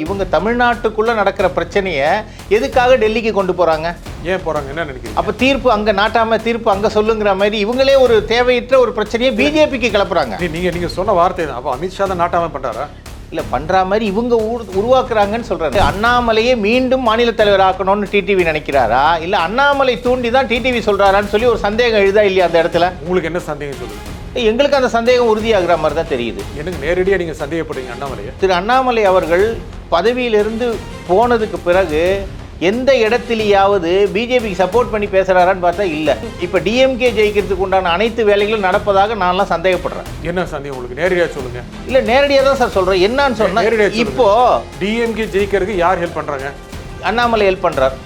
இவங்க தமிழ்நாட்டுக்குள்ள நடக்கிற பிரச்சனையை எதுக்காக டெல்லிக்கு கொண்டு போறாங்க? ஏன் போறாங்க என்ன நினைக்கிறீங்க? அப்ப தீர்ப்பு அங்க நாட்டாம தீர்ப்பு அங்க சொல்லுங்கிற மாதிரி இவங்களே ஒரு தேவையற்ற ஒரு பிரச்சனையை பிஜேபிக்கு கிளப்புறாங்க. நீங்க சொன்ன வார்த்தை தான். அப்ப அமித்ஷா தான் நாட்டாம பண்றாரா? இல்ல பண்ற மாதிரி இவங்க உருவாக்குறாங்கன்னு சொல்றாங்க. அண்ணாமலையே மீண்டும் மாநில தலைவர் ஆக்கணும்னு டிடிவி நினைக்கிறாரா இல்ல அண்ணாமலை தூண்டி தான் டிடிவி சொல்றாரான்னு சொல்லி ஒரு சந்தேகம் எழுதா இல்லையா அந்த இடத்துல? உங்களுக்கு என்ன சந்தேகம் சொல்லுங்க? எங்களுக்கு அந்த சந்தேகம் உறுதியாகிற மாதிரி தான் தெரியுது. எனக்கு நேரடியாக நீங்கள் சந்தேகப்படுறீங்க அண்ணாமலையை? திரு அண்ணாமலை அவர்கள் பதவியிலிருந்து போனதுக்கு பிறகு எந்த இடத்துலையாவது பிஜேபிக்கு சப்போர்ட் பண்ணி பேசுறாரான்னு பார்த்தா இல்லை. இப்போ டிஎம்கே ஜெயிக்கிறதுக்கு உண்டான அனைத்து வேலைகளும் நடப்பதாக நான்லாம் சந்தேகப்படுறேன். என்ன சந்தேகம் உங்களுக்கு? நேரடியாக சொல்லுங்க. இல்லை நேரடியாக தான் சார் சொல்கிறேன். என்னன்னு சொன்னால் இப்போ டிஎம்கே ஜெயிக்கிறதுக்கு யார் ஹெல்ப் பண்ணுறாங்க? அண்ணாமலை ஹெல்ப் பண்ணுறார்.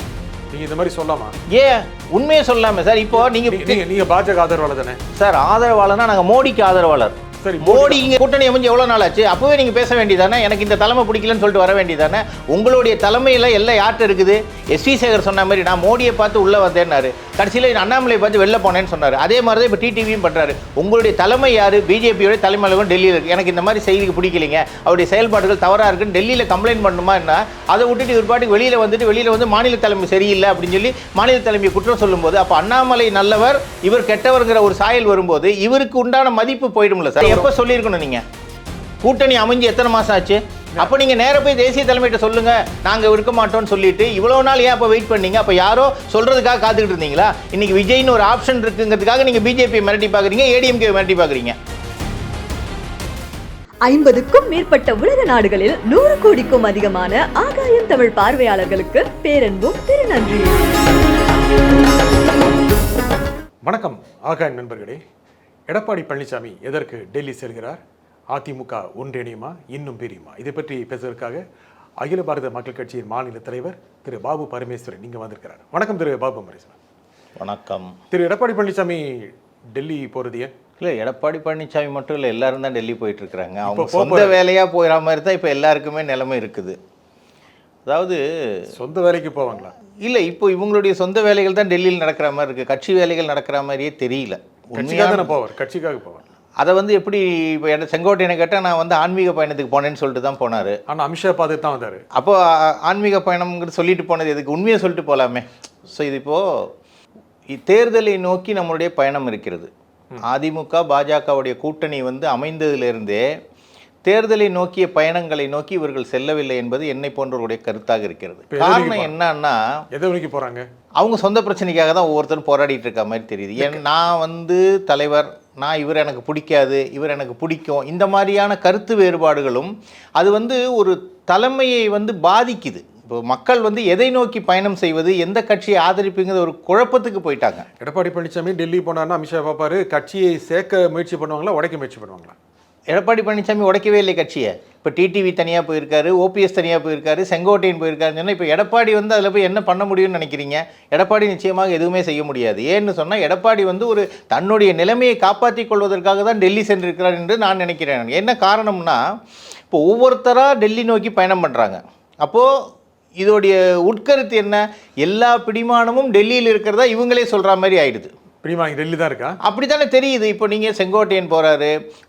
நீங்க இந்த மாதிரி சொல்லாமா? ஏன் உண்மையை சொல்லாமே சார். இப்போ நீங்க பாஜக ஆதரவாளர் தானே சார்? ஆதரவாளர்னா நாங்கள் மோடிக்கு ஆதரவாளர். சரி, மோடி இங்கே கூட்டணி அமைஞ்சு எவ்வளோ நாள் ஆச்சு? அப்போவே நீங்கள் பேச வேண்டியதானே, எனக்கு இந்த தலைமை பிடிக்கலன்னு சொல்லிட்டு வர வேண்டியதானே. உங்களுடைய தலைமையில் எல்லாம் யார்கிட்ட இருக்குது? எஸ்வி சேகர் சொன்ன மாதிரி நான் மோடியை பார்த்து உள்ளே வந்தேன்னாரு, கடைசியில் அண்ணாமலை பார்த்து வெளில போனேன்னு சொன்னார். அதே மாதிரி தான் இப்போ டிடிவியும் பண்ணுறாரு. உங்களுடைய தலைமை யார்? பிஜேபியோட தலைமையிலும் டெல்லியில் இருக்குது. எனக்கு இந்த மாதிரி செய்திக்கு பிடிக்கலைங்க, அவருடைய செயல்பாடுகள் தவறாக இருக்குன்னு டெல்லியில் கம்ப்ளைண்ட் பண்ணுமா என்ன? அதை விட்டுட்டு ஒரு பாட்டுக்கு வெளியில் வந்து மாநில தலைமை சரியில்லை அப்படின்னு சொல்லி மாநில தலைமையை குற்றம் சொல்லும்போது அப்போ அண்ணாமலை நல்லவர் இவர் கெட்டவர்ங்கிற ஒரு சாயல் வரும்போது இவருக்கு உண்டான மதிப்பு போயிடும்ல சார். எப்போ சொல்லியிருக்கணும்? நீங்கள் கூட்டணி அமைஞ்சு எத்தனை மாதம் ஆச்சு? அப்போ நீங்கள் நேராக போய் தேசிய தலைமையிட்ட சொல்லுங்க நாங்கள் இருக்க மாட்டோம்னு சொல்லிட்டு இவ்வளோ நாள் ஏன் அப்போ வெயிட் பண்ணீங்க? அப்போ யாரோ சொல்கிறதுக்காக காத்துக்கிட்டு இருந்தீங்களா? இன்னைக்கு விஜய்னு ஒரு ஆப்ஷன் இருக்குங்கிறதுக்காக நீங்கள் பிஜேபி மிரட்டி பார்க்குறீங்க, ஏடிஎம்கே மிரட்டி பார்க்குறீங்க. 50க்கும் மேற்பட்ட உலக நாடுகளில் 100 கோடிக்கும் அதிகமான ஆகாயம் தமிழ் பார்வையாளர்களுக்கு பேரன்பும் திருநன்றி. வணக்கம் ஆகாயம் நண்பர்களே. எடப்பாடி பழனிசாமி எதற்கு டெல்லி செல்கிறார்? அதிமுக ஒன்றிணையுமா இன்னும் பிரியுமா? இதை பற்றி பேசுவதற்காக அகில பாரத மக்கள் கட்சியின் மாநில தலைவர் திரு பாபு பரமேஸ்வரன் இங்கே வந்திருக்கிறார். வணக்கம் திரு பாபு பரமேஸ்வரன். வணக்கம். திரு எடப்பாடி பழனிசாமி டெல்லி போகிறது ஏன்? இல்லை எடப்பாடி பழனிசாமி மட்டும் இல்லை, எல்லாரும் தான் டெல்லி போயிட்டு இருக்கிறாங்க. அவங்க சொந்த வேலையாக போகிற மாதிரி தான் இப்போ எல்லாருக்குமே நிலைமை இருக்குது. அதாவது சொந்த வேலைக்கு போவாங்களா? இல்லை, இப்போ இவங்களுடைய சொந்த வேலைகள் தான் டெல்லியில் நடக்கிற மாதிரி இருக்குது. கட்சி வேலைகள் நடக்கிற மாதிரியே தெரியல. கட்சிக்காக தானே போவார், கட்சிக்காக போவார். அதை வந்து எப்படி இப்போ செங்கோட்டையனை கேட்டால் நான் வந்து ஆன்மீக பயணத்துக்கு போனேன்னு சொல்லிட்டு தான் போனார். ஆனால் அமித்ஷா பார்த்துட்டு தான் வந்தார். அப்போ ஆன்மீக பயணம்ங்கிறது சொல்லிட்டு போனது எதுக்கு? உண்மையை சொல்லிட்டு போகலாமே. ஸோ இது இப்போது தேர்தலை நோக்கி நம்மளுடைய பயணம் இருக்கிறது. அதிமுக பாஜகவுடைய கூட்டணி வந்து அமைந்ததிலிருந்தே தேர்தலை நோக்கிய பயணங்களை நோக்கி இவர்கள் செல்லவில்லை என்பது என்னை போன்றவருடைய கருத்தாக இருக்கிறது. காரணம் என்னன்னா, எதை நோக்கி போகிறாங்க? அவங்க சொந்த பிரச்சனைக்காக தான் ஒவ்வொருத்தரும் போராடிட்டு இருக்க மாதிரி தெரியுது. நான் வந்து தலைவர், நான் இவர் எனக்கு பிடிக்காது, இவர் எனக்கு பிடிக்கும், இந்த மாதிரியான கருத்து வேறுபாடுகளும் அது வந்து ஒரு தலைமையை வந்து பாதிக்குது. இப்போ மக்கள் வந்து எதை நோக்கி பயணம் செய்வது, எந்த கட்சியை ஆதரிப்புங்கிற ஒரு குழப்பத்துக்கு போயிட்டாங்க. எடப்பாடி பழனிசாமி டெல்லி போனார்னா அமித்ஷா பார்ப்பாரு, கட்சியை சேர்க்க முயற்சி பண்ணுவாங்களா உடைக்க முயற்சி பண்ணுவாங்களா? எடப்பாடி பழனிசாமி உடைக்கவே இல்லை கட்சியை. இப்போ டிடிவி தனியாக போயிருக்காரு, ஓபிஎஸ் தனியாக போயிருக்காரு, செங்கோட்டையன் போயிருக்காருன்னு சொன்னால் இப்போ எடப்பாடி வந்து அதில் போய் என்ன பண்ண முடியும்னு நினைக்கிறீங்க? எடப்பாடி நிச்சயமாக எதுவுமே செய்ய முடியாது. ஏன்னு சொன்னால் எடப்பாடி வந்து ஒரு தன்னுடைய நிலைமையை காப்பாற்றிக் கொள்வதற்காக தான் டெல்லி சென்றிருக்கிறார் என்று நான் நினைக்கிறேன். என்ன காரணம்னா, இப்போ ஒவ்வொருத்தராக டெல்லி நோக்கி பயணம் பண்ணுறாங்க. அப்போது இதோடைய உட்கருத்து என்ன? எல்லா பிடிமானமும் டெல்லியில் இருக்கிறதா இவங்களே சொல்கிற மாதிரி ஆயிடுது. பிடிமானம் டெல்லி தான் இருக்கா? அப்படி தானே தெரியுது. இப்போ நீங்கள் செங்கோட்டையன் போகிறாரு,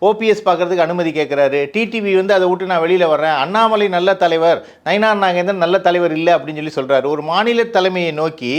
ஓபிஎஸ் பார்க்குறதுக்கு அனுமதி கேட்குறாரு, டிடிவி வந்து அதை விட்டு நான் வெளியில் வர்றேன், அண்ணாமலை நல்ல தலைவர், நயினார் நாகேந்திரன் நல்ல தலைவர் இல்லை அப்படின்னு சொல்லி சொல்கிறாரு. ஒரு மாநில தலைமையை நோக்கி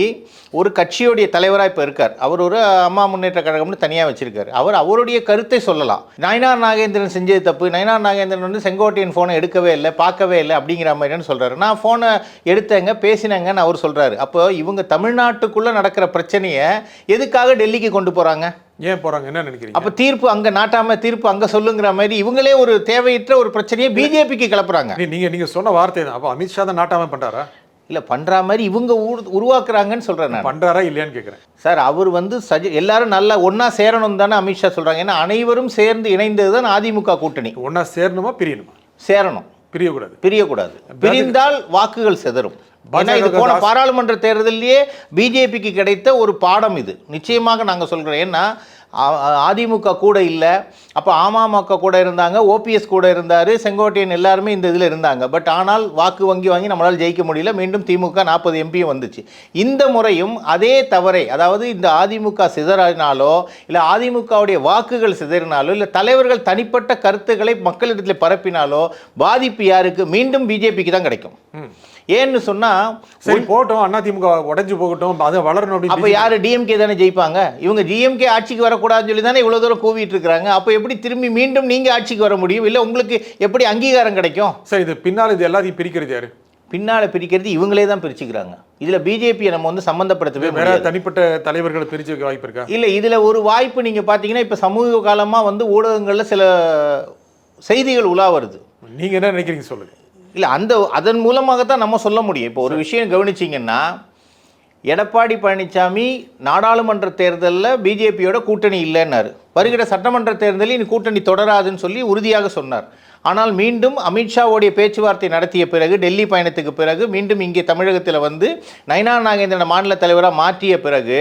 ஒரு கட்சியோடைய தலைவராக இப்போ இருக்கார். அவர் ஒரு அம்மா முன்னேற்ற கழகம்னு தனியாக வச்சுருக்காரு. அவருடைய கருத்தை சொல்லலாம். நயினார் நாகேந்திரன் செஞ்சது தப்பு, நயினார் நாகேந்திரன் வந்து செங்கோட்டையன் ஃபோனை எடுக்கவே இல்லை, பார்க்கவே இல்லை அப்படிங்கிற மாதிரின்னு சொல்கிறாரு. நான் ஃபோனை எடுத்தேங்க, பேசினேங்கன்னு அவர் சொல்கிறாரு. அப்போ இவங்க தமிழ்நாட்டுக்குள்ளே நடக்கிற பிரச்சனையை எதுக்காக டெல்லிக்கு கொண்டு போறாங்க? ஏன் போறாங்க என்ன நினைக்கிறீங்க? அப்ப தீர்ப்பு அங்க நாட்டாம தீர்ப்பு அங்க சொல்லுங்கிற மாதிரி இவங்களே ஒரு தேவையற்ற ஒரு பிரச்சனையை பிஜேபிக்கு கிளப்புறாங்க. நீங்க சொன்ன வார்த்தை தான். அப்ப அமித்ஷா தான் நாட்டாம பண்றாரா? இல்ல பண்ற மாதிரி இவங்க உருவாக்குறாங்கன்னு சொல்றேன். பண்றாரா இல்லையான்னு கேட்கிறேன் சார். அவர் வந்து எல்லாரும் நல்லா ஒன்னா சேரணும் தானே அமித்ஷா சொல்றாங்க. ஏன்னா அனைவரும் சேர்ந்து இணைந்தது தான் அதிமுக கூட்டணி. ஒன்னா சேரணுமா பிரியணுமா? சேரணும். பிரியக்கூடாது. பிரிந்தால் வாக்குகள் சிதறும். இது போன பாராளுமன்ற தேர்தலிலேயே பிஜேபிக்கு கிடைத்த ஒரு பாடம் இது. நிச்சயமாக நாங்கள் சொல்கிறோம். ஏன்னா அதிமுக கூட இல்லை, அப்போ அமமுக கூட இருந்தாங்க, ஓபிஎஸ் கூட இருந்தார், செங்கோட்டையன் எல்லாருமே இந்த இதில் இருந்தாங்க. பட் ஆனால் வாக்கு வங்கி வாங்கி நம்மளால் ஜெயிக்க முடியல. மீண்டும் திமுக 40 எம்பியும் வந்துச்சு. இந்த முறையும் அதே தவறை, அதாவது இந்த அதிமுக சிதறினாலோ இல்லை அதிமுகவுடைய வாக்குகள் சிதறினாலோ இல்லை தலைவர்கள் தனிப்பட்ட கருத்துக்களை மக்களிடத்தில் பரப்பினாலோ பாதிப்பு யாருக்கு? மீண்டும் பிஜேபிக்கு தான் கிடைக்கும். ஏன்னு சொன்னா சரி போட்டோம், அதிமுக உடைஞ்சு போகட்டும், அதை வளரணும். அப்ப யாரு? டிஎம்கே தானே ஜெயிப்பாங்க. இவங்க டிஎம்கே ஆட்சிக்கு வரக்கூடாதுன்னு சொல்லி தானே இவ்வளவு தூரம் கூவிட்டு இருக்காங்க. அப்ப எப்படி திரும்பி மீண்டும் நீங்க ஆட்சிக்கு வர முடியும்? இல்ல உங்களுக்கு எப்படி அங்கீகாரம் கிடைக்கும்? சரி, இது பின்னால் இது எல்லாத்தையும் பிரிக்கிறது யாரு? பின்னால பிரிக்கிறது இவங்களே தான் பிரிச்சுக்கிறாங்க. இதுல பிஜேபியை நம்ம வந்து சம்பந்தப்படுத்தவே முடியாது. தனிப்பட்ட தலைவர்களை பிரிச்சு வைக்க வாய்ப்பு இருக்கா? இல்ல, இதுல ஒரு வாய்ப்பு நீங்க பாத்தீங்கன்னா இப்ப சமூக காலமா வந்து ஊடகங்கள்ல சில செய்திகள் உலா வருது. நீங்க என்ன நினைக்கிறீங்க சொல்லுங்க. இல்லை, அதன் மூலமாகத்தான் நம்ம சொல்ல முடியும். இப்போ ஒரு விஷயம் கவனிச்சிங்கன்னா, எடப்பாடி பழனிசாமி நாடாளுமன்ற தேர்தலில் பிஜேபியோட கூட்டணி இல்லைன்னாரு. வருகிற சட்டமன்ற தேர்தலில் இனி கூட்டணி தொடராதுன்னு சொல்லி உறுதியாக சொன்னார். ஆனால் மீண்டும் அமித்ஷாவுடைய பேச்சுவார்த்தை நடத்திய பிறகு, டெல்லி பயணத்துக்கு பிறகு மீண்டும் இங்கே தமிழகத்தில் வந்து நயினா நாகேந்திரன் மாநில தலைவராக மாற்றிய பிறகு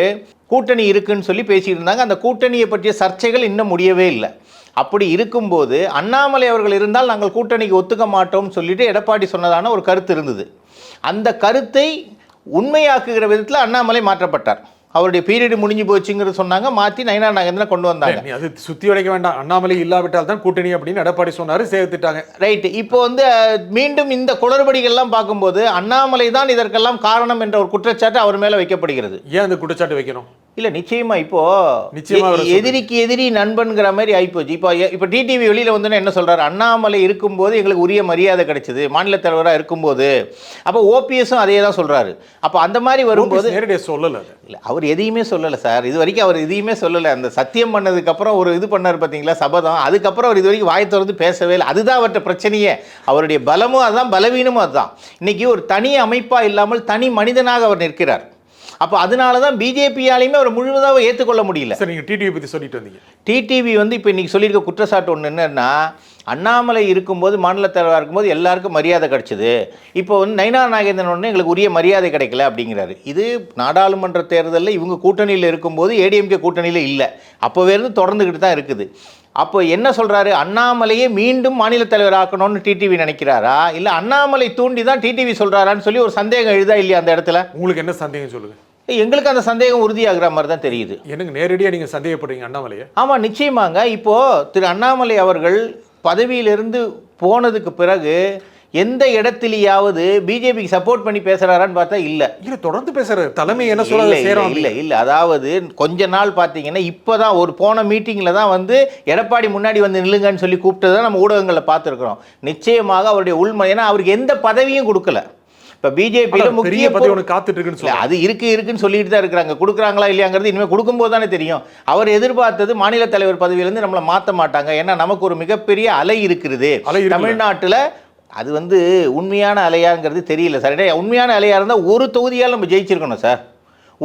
கூட்டணி இருக்குன்னு சொல்லி பேசிட்டு இருந்தாங்க. அந்த கூட்டணியை பற்றிய சர்ச்சைகள் இன்னும் முடியவே இல்லை. அப்படி இருக்கும்போது அண்ணாமலை அவர்கள் இருந்தால் நாங்கள் கூட்டணிக்கு ஒத்துக்க மாட்டோம்னு சொல்லிட்டு எடப்பாடி சொன்னதான ஒரு கருத்து இருந்தது. அந்த கருத்தை உண்மையாக்குகிற விதத்தில் அண்ணாமலை மாற்றப்பட்டார். அவருடைய பீரியடு முடிஞ்சு போச்சுங்கிறது சொன்னாங்க, மாற்றி நயினா நாகேந்திரன் கொண்டு வந்தாங்க. அது சுற்றி வளைக்க வேண்டாம், அண்ணாமலை இல்லாவிட்டால் தான் கூட்டணி அப்படின்னு எடப்பாடி சொன்னார், சேர்த்துட்டாங்க. ரைட்டு. இப்போ வந்து மீண்டும் இந்த குளறுபடிகள்லாம் பார்க்கும்போது அண்ணாமலை தான் இதற்கெல்லாம் காரணம் என்ற ஒரு குற்றச்சாட்டு அவர் மேலே வைக்கப்படுகிறது. ஏன் அந்த குற்றச்சாட்டு வைக்கணும்? இல்லை, நிச்சயமா இப்போ நிச்சயமா எதிரிக்கு எதிரி நண்பன்கிற மாதிரி ஆயிப்போச்சு. இப்போ டிடிவி வெளியில் வந்து என்ன சொல்றாரு? அண்ணாமலை இருக்கும்போது எங்களுக்கு உரிய மரியாதை கிடைச்சது மாநில தலைவராக இருக்கும்போது. அப்போ ஓபிஎஸும் அதே தான் சொல்றாரு. அப்போ அந்த மாதிரி வரும்போது நேரடியாக சொல்லலை. இல்லை, அவர் எதையுமே சொல்லலை சார். இது வரைக்கும் அவர் எதையுமே சொல்லலை. அந்த சத்தியம் பண்ணதுக்கப்புறம் ஒரு இது பண்ணார் பார்த்தீங்களா, சபதம். அதுக்கப்புறம் அவர் இது வரைக்கும் வாயை திறந்து பேசவே இல்லை. அதுதான் அவர்கிட்ட பிரச்சனையே. அவருடைய பலமும் அதுதான், பலவீனமும் அதுதான். இன்னைக்கு ஒரு தனி அமைப்பாக இல்லாமல் தனி மனிதனாக அவர் நிற்கிறார். அப்போ அதனால தான் பிஜேபியாலையுமே அவர் முழுவதாக ஏற்றுக்கொள்ள முடியல. சார், நீங்கள் டிடிவி பற்றி சொல்லிட்டு வந்தீங்க. டிடிவி வந்து இப்போ இன்றைக்கி சொல்லியிருக்க குற்றச்சாட்டு ஒன்று என்னன்னா, அண்ணாமலை இருக்கும்போது மாநில தலைவராக இருக்கும்போது எல்லாருக்கும் மரியாதை கிடைச்சிது, இப்போ வந்து நயினா நாகேந்திரன் ஒன்று எங்களுக்கு உரிய மரியாதை கிடைக்கல அப்படிங்கிறாரு. இது நாடாளுமன்ற தேர்தலில் இவங்க கூட்டணியில் இருக்கும்போது ஏடிஎம்கே கூட்டணியில் இல்லை, அப்போவே இருந்து தொடர்ந்துக்கிட்டு தான் இருக்குது. அப்போ என்ன சொல்கிறாரு? அண்ணாமலையே மீண்டும் மாநில தலைவர் ஆக்கணும்னு டிடிவி நினைக்கிறாரா, இல்லை அண்ணாமலை தூண்டி தான் டிடிவி சொல்கிறாரான்னு சொல்லி ஒரு சந்தேகம் எழுதா இல்லையா அந்த இடத்துல? உங்களுக்கு என்ன சந்தேகம் சொல்லுங்கள். எங்களுக்கு அந்த சந்தேகம் உறுதியாகிற மாதிரி தான் தெரியுது. எனக்கு நேரடியாக நீங்கள் சந்தேகப்படுறீங்க அண்ணாமலையை? ஆமாம், நிச்சயமாங்க. இப்போது திரு அண்ணாமலை அவர்கள் பதவியிலிருந்து போனதுக்கு பிறகு எந்த இடத்துலையாவது பிஜேபிக்கு சப்போர்ட் பண்ணி பேசுகிறாரான்னு பார்த்தா இல்லை. இல்லை, தொடர்ந்து பேசுகிறார். தலைமை என்ன சொல்ல இல்லை. அதாவது கொஞ்ச நாள் பார்த்தீங்கன்னா இப்போ தான் ஒரு போன மீட்டிங்கில் தான் வந்து எடப்பாடி முன்னாடி வந்து நில்லுங்கன்னு சொல்லி கூப்பிட்டு தான் நம்ம ஊடகங்களில் பார்த்துருக்குறோம். நிச்சயமாக அவருடைய உள்மை, ஏன்னா அவருக்கு எந்த பதவியும் கொடுக்கல. இப்போ பிஜேபியில் முக்கிய பதவி ஒன்று காத்துட்டு இருக்குன்னு அது இருக்குன்னு சொல்லிட்டு தான் இருக்கிறாங்க. கொடுக்குறாங்களா இல்லையாங்கிறது இனிமேல் கொடுக்கும்போது தானே தெரியும். அவர் எதிர்பார்த்தது மாநில தலைவர் பதவியிலேருந்து நம்மளை மாற்ற மாட்டாங்க, ஏன்னா நமக்கு ஒரு மிகப்பெரிய அலை இருக்கிறது தமிழ்நாட்டில். அது வந்து உண்மையான அலையாங்கிறது தெரியல சார். உண்மையான அலையாக இருந்தால் ஒரு தொகுதியால் நம்ம ஜெயிச்சிருக்கணும் சார்.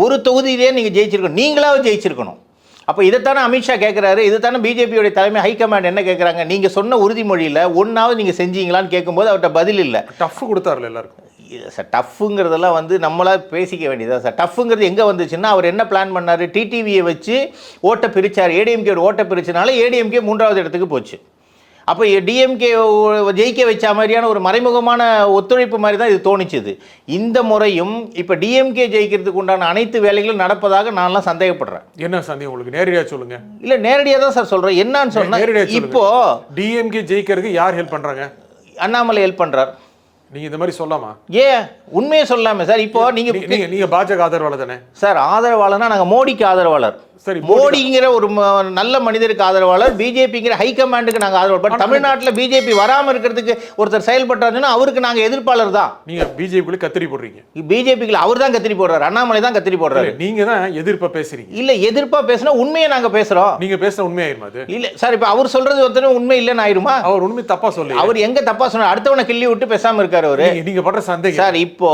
ஒரு தொகுதியிலே நீங்கள் ஜெயிச்சிருக்கணும், நீங்களாவது ஜெயிச்சிருக்கணும். அப்போ இதைத்தானே அமித்ஷா கேட்குறாரு, இதைத்தானே பிஜேபியோடைய தலைமை ஹைகமாண்ட் என்ன கேட்குறாங்க? நீங்கள் சொன்ன உறுதிமொழியில் ஒன்றாவது நீங்கள் செஞ்சீங்களான்னு கேட்கும்போது அவர்கிட்ட பதில் இல்லை. டஃப் கொடுத்தாருல எல்லாருக்கும். சார் டஃப்புங்கிறதெல்லாம் வந்து நம்மளாக பேசிக்க வேண்டியதா சார். டஃப்புங்கிறது எங்கே வந்துச்சுன்னா, அவர் என்ன பிளான் பண்ணார்? டிடிவியை வச்சு ஓட்டை பிரித்தார். ஏடிஎம்கே ஓட்டை பிரிச்சனால ஏடிஎம்கே 3வது இடத்துக்கு போச்சு. அப்போ டிஎம்கே ஜெயிக்க வச்ச மாதிரியான ஒரு மறைமுகமான ஒத்துழைப்பு மாதிரி தான் இது தோணிச்சுது. இந்த முறையும் இப்போ டிஎம்கே ஜெயிக்கிறதுக்கு உண்டான அனைத்து வேலைகளும் நடப்பதாக நான்லாம் சந்தேகப்படுறேன். என்ன சந்தேகம் உங்களுக்கு? நேரடியாக சொல்லுங்க. இல்லை, நேரடியாக தான் சார் சொல்கிறேன். என்னன்னு சொன்னால், இப்போ டிஎம்கே ஜெயிக்கிறதுக்கு யார் ஹெல்ப் பண்ணுறாங்க? அண்ணாமலை ஹெல்ப் பண்ணுறார். நீங்கள் இந்த மாதிரி சொல்லாமா? உண்மையை சொல்லாமே சார். இப்போ நீங்கள் பாஜக ஆதரவாளர் தானே சார்? ஆதரவாளர்னா நாங்கள் மோடிக்கு ஆதரவாளர். சரி, மோடிங்கிற ஒரு நல்ல மனிதருக்கு ஆதரவாளர், பிஜேபிங்கிற ஹைகமாண்டுக்கு நாங்கள் ஆதரவாளர். பட் தமிழ்நாட்டில் பிஜேபி வராமல் இருக்கிறதுக்கு ஒருத்தர் செயல்பட்டாருன்னா அவருக்கு நாங்கள் எதிர்ப்பாளர் தான். நீங்கள் பிஜேபிக்குள்ள கத்திரி போடுறீங்க. பிஜேபிக்குள்ள அவர் தான் கத்திரி போடுறாரு, அண்ணாமலை தான் கத்திரி போடுறாரு. நீங்கள் தான் எதிர்ப்பாக பேசுறீங்க. இல்லை, எதிர்ப்பாக பேசினா உண்மையை நாங்கள் பேசுகிறோம். நீங்கள் பேசுகிற உண்மையாயிருமா அது? இல்லை சார், இப்போ அவர் சொல்கிறது ஒருத்தர் உண்மை இல்லைன்னு ஆயிருமா? அவர் உண்மை தப்பாக சொல்லி அவர் எங்கே தப்பாக சொன்னார்? அடுத்தவனை கிள்ளி விட்டு பேசாமல் இருக்காரு அவரு. நீங்கள் படுற சந்தேகம் சார். இப்போ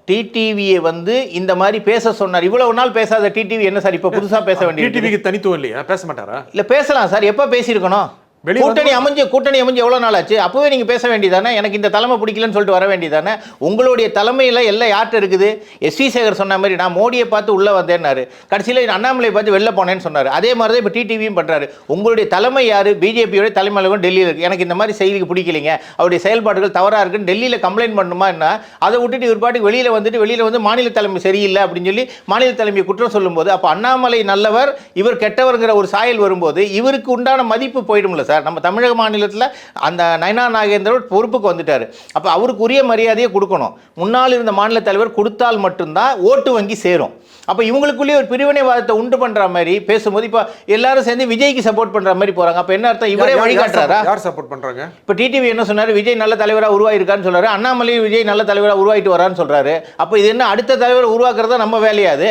டிடிவியை வந்து இந்த மாதிரி பேச சொன்னார். இவ்வளவு நாள் பேசாத டிடிவி என்ன சார் இப்போ புதுசாக பேச வேண்டிய? டிடிவிக்கு தனித்துவம் இல்லையா? பேச மாட்டாரா? இல்லை, பேசலாம் சார். எப்போ பேசியிருக்கணும்? கூட்டணி அமைஞ்சு எவ்வளவு நாள் ஆச்சு? அப்பவே நீங்க பேச வேண்டியதானே, எனக்கு இந்த தலைமை பிடிக்கலன்னு சொல்லிட்டு வர வேண்டியதானே. உங்களுடைய தலைமையில எல்லாம் யார்கிட்ட இருக்குது? எஸ்வி சேகர் சொன்ன மாதிரி நான் மோடியை பார்த்து உள்ள வந்தேன்னாரு, கடைசியில் அண்ணாமலை பார்த்து வெளில போனேன்னு சொன்னாரு. அதே மாதிரி தான் இப்போ டிடிவியும் பண்றாரு. உங்களுடைய தலைமை யாரு? பிஜேபியோட தலைமை அலுவலகம் டெல்லியில் இருக்கு. எனக்கு இந்த மாதிரி செய்திக்கு பிடிக்கலைங்க, அவருடைய செயல்பாடுகள் தவறா இருக்குன்னு டெல்லியில் கம்ப்ளைண்ட் பண்ணணுமா என்ன? அதை விட்டுட்டு இவர் பாட்டுக்கு வெளியில வந்து மாநில தலைமை சரியில்லை அப்படின்னு சொல்லி மாநில தலைமையை குற்றம் சொல்லும்போது, அப்போ அண்ணாமலை நல்லவர் இவர் கெட்டவர்ங்கிற ஒரு சாயல் வரும்போது இவருக்கு உண்டான மதிப்பு போயிடும்ல சார். நம்ம தமிழக மாநிலத்தில் அந்த நயனா நாகேந்திரன் பொறுப்புக்கு வந்துட்டாரு. அப்போ அவருக்கு உரிய மரியாதையை கொடுக்கணும். முன்னால் இருந்த மாநில தலைவர் கொடுத்தால் மட்டும்தான் ஓட்டு வங்கி சேரும். அப்போ இவங்களுக்குள்ளேயே ஒரு பிரிவினைவாதத்தை உண்டு பண்ற மாதிரி பேசும்போது இப்போ எல்லாரும் சேர்ந்து விஜய்க்கு சப்போர்ட் பண்ற மாதிரி போறாங்க. அப்போ என்ன அர்த்தம்? இவரே வழிகாட்டுறாரா? யார் சப்போர்ட் பண்றாங்க? இப்போ டிடிவி என்ன சொன்னாரு? விஜய் நல்ல தலைவராக உருவாயிருக்கான்னு சொல்றாரு. அண்ணாமலை விஜய் நல்ல தலைவராக உருவாயிட்டு வரான்னு சொல்றாரு. அப்போ இது என்ன அடுத்த தலைவர் உருவாக்குறதா நம்ம வேலையாது?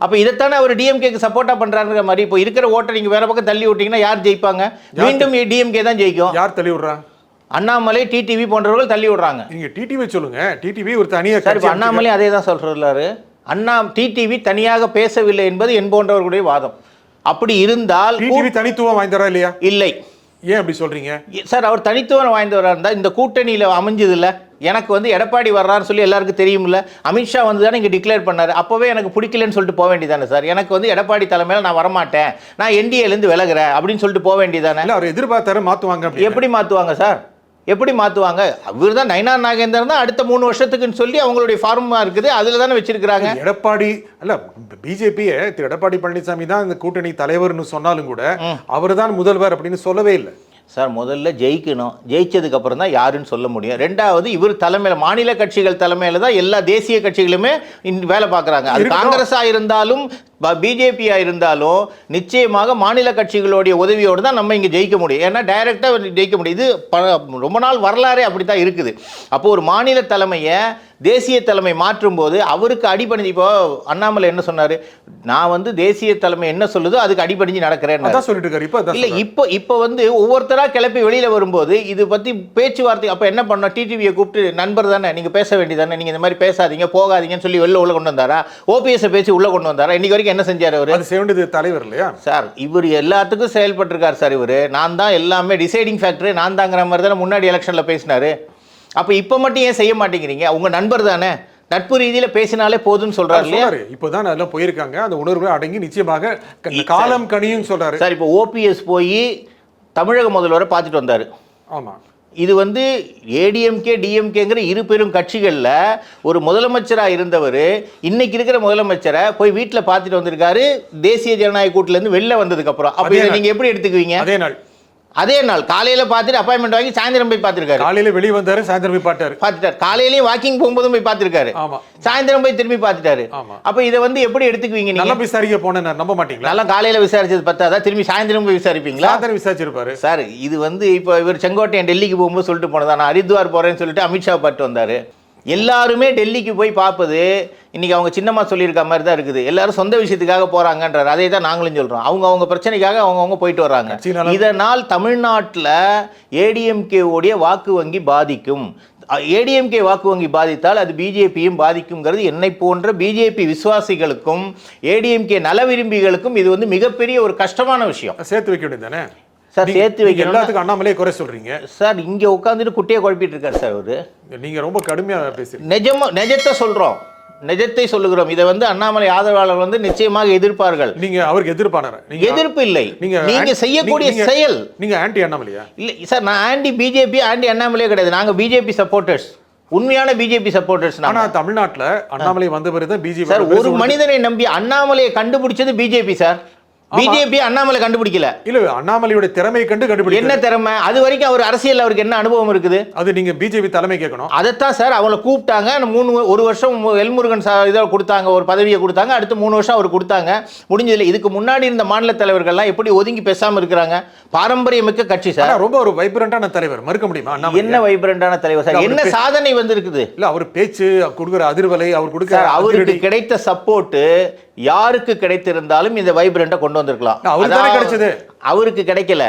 அப்போ இதைத்தானே அவர் டிஎம்கேக்கு சப்போர்ட்டா பண்றாங்கிற மாதிரி. இப்போ இருக்கிற ஓட்டை நீங்க வேற பக்கம் தள்ளி விட்டீங்கன்னா யார் ஜெயிப்பாங்க? மீண்டும் டிஎம்கே தான் ஜெயிக்கும். யார் தள்ளி விடுறாங்க? அண்ணாமலை டிடிவி போன்றவர்கள் தள்ளி விடுறாங்க. நீங்க டிடிவி சொல்லுங்க. டிடிவி ஒரு தனியாக சார், இப்போ அண்ணாமலை அதே தான் சொல்றாரு. டிடிவி தனியாக பேசவில்லை என்பது என்போன்றவர்களுடைய வாதம். அப்படி இருந்தால் டிடிவி தனித்துவம் வாய்ந்தவரா இல்லையா? இல்லை. ஏன் அப்படி சொல்றீங்க சார்? அவர் தனித்துவம் வாய்ந்தவராக இருந்தால் இந்த கூட்டணியில் அமைஞ்சது இல்லை. எனக்கு எடப்பாடி வர்றான்னு சொல்லி எல்லாருக்கும் தெரியும்ல. அமித்ஷா வந்து தானே இங்கே டிக்ளேர் பண்ணார். அப்போவே எனக்கு பிடிக்கலன்னு சொல்லிட்டு போக வேண்டியதானே சார்? எனக்கு எடப்பாடி தலைமையில் நான் வரமாட்டேன், நான் என்டிஏலேருந்து விலகிறேன் அப்படின்னு சொல்லிட்டு போக வேண்டியதானே. அவர் எதிர்பார்த்தாரு மாற்றுவாங்க. எப்படி மாற்றுவாங்க சார்? எப்படி மாற்றுவாங்க? அவர் தான் நயனா நாகேந்திரன் தான் அடுத்த 3 வருஷத்துக்குன்னு சொல்லி அவங்களுடைய ஃபார்மா இருக்குது, அதில் தானே வச்சிருக்கிறாங்க. எடப்பாடி அல்ல, பிஜேபியை திரு எடப்பாடி பழனிசாமி தான் இந்த கூட்டணி தலைவர்னு சொன்னாலும் கூட அவர் தான் முதல்வர் அப்படின்னு சொல்லவே இல்லை சார். முதல்ல ஜெயிக்கணும், ஜெயிச்சதுக்கு அப்புறம் தான் யாருன்னு சொல்ல முடியும். ரெண்டாவது, இவர் தலைமையில் மாநில கட்சிகள் தலைமையில் தான் எல்லா தேசிய கட்சிகளுமே வேலை பார்க்குறாங்க. அது காங்கிரஸாக இருந்தாலும் பிஜேபியாக இருந்தாலும் நிச்சயமாக மாநில கட்சிகளுடைய உதவியோடு தான் நம்ம இங்கே ஜெயிக்க முடியும். ஏன்னா டைரெக்டாக ஜெயிக்க முடியுது. ரொம்ப நாள் வரலாறே அப்படி தான் இருக்குது. அப்போது ஒரு மாநில தலைமையை தேசிய தலைமை மாற்றும் போது அவருக்கு அடிபணிஞ்சு, இப்போ அண்ணாமலை என்ன சொன்னார்? நான் தேசிய தலைமை என்ன சொல்லுதோ அதுக்கு அடிபணிஞ்சு நடக்கிறேன்னு சொல்லிட்டு இருக்காரு. இல்லை, இப்போ ஒவ்வொருத்தராக கிளப்பி வெளியில் வரும்போது இது பற்றி பேச்சுவார்த்தை. அப்போ என்ன பண்ணோம்? டிடிவியை கூப்பிட்டு நண்பர் தானே, நீங்கள் பேச வேண்டியதானே, நீங்கள் இந்த மாதிரி பேசாதீங்க போகாதீங்கன்னு சொல்லி உள்ள கொண்டு வந்தாரா? ஓபிஎஸ் பேசி உள்ள கொண்டு வந்தாரா? இன்னைக்கு வரைக்கும் என்ன செஞ்சார் அவர்? அது செய்ய தலைவர் இல்லையா சார்? இவர் எல்லாத்துக்கும் செயல்பட்டிருக்கார் சார். இவர் நான் தான் எல்லாமே டிசைடிங் ஃபேக்டர் நான் தாங்கிற மாதிரி தானே முன்னாடி எலெக்ஷன்ல பேசினாரு. அப்போ இப்போ மட்டும் ஏன் செய்ய மாட்டேங்கிறீங்க? உங்க நண்பர் தானே, நட்பு ரீதியில பேசினாலே போதும்னு சொல்றாரு இல்லையா? இப்போதான் அதெல்லாம் போயிருக்காங்க, அந்த உணர்வு அடங்கி நிச்சயமாக காலம் கனியும் சொல்றாரு சார். இப்போ ஓபிஎஸ் போய் தமிழக முதல்வரை பார்த்துட்டு வந்தாரு. ஆமா, இது ஏடிஎம்கே டிஎம்கேங்கிற இரு பெரும் கட்சிகளில் ஒரு முதலமைச்சராக இருந்தவர் இன்னைக்கு இருக்கிற முதலமைச்சரை போய் வீட்டில் பார்த்துட்டு வந்திருக்காரு தேசிய ஜனநாயக கூட்டிலேருந்து வெளில வந்ததுக்கப்புறம். அப்போ இதை நீங்கள் எப்படி எடுத்துக்குவீங்க? அதே நாள் காலையில் பார்த்துட்டு அப்பாயின்மெண்ட் வாங்கி சாயந்தரம் போய் பார்த்துருக்காரு. காலையில் வெளியே வந்தாரு, சாயந்தரம் போய் பார்த்துட்டாரு. காலையிலேயும் வாக்கிங் போகும்போதும் போய் பார்த்துருக்காரு, சாயந்தரம் போய் திரும்பி பார்த்துட்டாரு. அப்போ இதை எப்படி எடுத்துக்குவீங்க? நல்லா விசாரிக்க போனேன், நம்ப மாட்டீங்களா? நல்லா காலையில் விசாரிச்சது பத்தாதான் திரும்பி சாயந்தரம் போய் விசாரிப்பீங்களா? விசாரிச்சிருப்பாரு சார். இது இப்போ இவர் செங்கோட்டையன் டெல்லிக்கு போகும்போது சொல்லிட்டு போனதா, நான் ஹரித்வார் போறேன்னு சொல்லிட்டு அமித்ஷா பார்த்து வந்தாரு. எல்லாருமே டெல்லிக்கு போய் பார்ப்பது இன்னைக்கு அவங்க சின்னம்மா சொல்லியிருக்க மாதிரி தான் இருக்குது. எல்லாரும் சொந்த விஷயத்துக்காக போறாங்கன்றார். அதே தான் நாங்களும் சொல்றோம். அவங்க பிரச்சனைக்காக அவங்க போயிட்டு வர்றாங்க. இதனால் தமிழ்நாட்டில் ஏடிஎம்கே உடைய வாக்கு வங்கி பாதிக்கும். ஏடிஎம்கே வாக்கு வங்கி பாதித்தால் அது பிஜேபியும் பாதிக்குங்கிறது என்னை போன்ற பிஜேபி விசுவாசிகளுக்கும் ஏடிஎம்கே நல விரும்பிகளுக்கும் இது மிகப்பெரிய ஒரு கஷ்டமான விஷயம். சேர்த்து வைக்க வேண்டியதானே சார்? சேர்த்து வைக்க எல்லாத்துக்கும் அண்ணாமலே குறை சொல்றீங்க சார். இங்க உட்காந்துட்டு குட்டையை குழப்பிட்டு இருக்காரு சார் அவரு. நீங்க ரொம்ப கடுமையா பேசுறீங்க. நிஜத்தை சொல்றோம், நிஜத்தை சொல்லுகிறோம். இதை அண்ணாமலை ஆதரவாளர் நிச்சயமாக எதிர்ப்பார்கள். நீங்க அவருக்கு எதிர்ப்பான எதிர்ப்பு இல்லை, நீங்க செய்யக்கூடிய செயல். நீங்க ஆன்டி அண்ணாமலையா? இல்லை சார், நான் ஆன்டி பிஜேபி ஆன்டி அண்ணாமலையே கிடையாது. நாங்க பிஜேபி சப்போர்ட்டர்ஸ், உண்மையான பிஜேபி சப்போர்ட்டர்ஸ். ஆனா தமிழ்நாட்டுல அண்ணாமலை வந்த பிறகு தான் பிஜேபி சார். ஒரு மனிதனை நம்பி அண்ணாமலையை கண்டுபிடிச்சது பிஜேபி சார். பிஜேபி அண்ணாமலை கண்டுபிடிக்கல. இல்ல, அண்ணாமலையோட திறமையை கண்டு கண்டுபிடிக்கல. என்ன திறமை? அது வரைக்கும் அவர் அரசியல் அவருக்கு என்ன அனுபவம் இருக்குது? அது நீங்க பிஜேபி தலைமை கேட்கணும். அதைத்தான் சார் அவங்கள கூப்பிட்டாங்க. 1 வருஷம் எல்முருகன் இதை கொடுத்தாங்க, ஒரு பதவியை கொடுத்தாங்க. அடுத்து 3 வருஷம் அவர் கொடுத்தாங்க, முடிஞ்சதில்லை. இதுக்கு முன்னாடி இருந்த மாநில தலைவர்கள்லாம் எப்படி ஒதுங்கி பேசாம இருக்கிறாங்க? பாரம்பரியமிக்க கட்சி சார். ரொம்ப ஒரு வைப்ரண்டான தலைவர், மறுக்க முடியுமா? என்ன வைப்ரண்டான தலைவர் சார்? என்ன சாதனை இருக்குது? இல்ல, அவர் பேச்சு, கொடுக்கிற அதிர்வலை, அவர் கொடுக்கிற அவருக்கு கிடைத்த சப்போர்ட் யாருக்கு கிடைத்திருந்தாலும் இந்த வைப்ரண்ட கொண்டு வந்திருக்கலாம். அவருக்கு கிடைக்கல.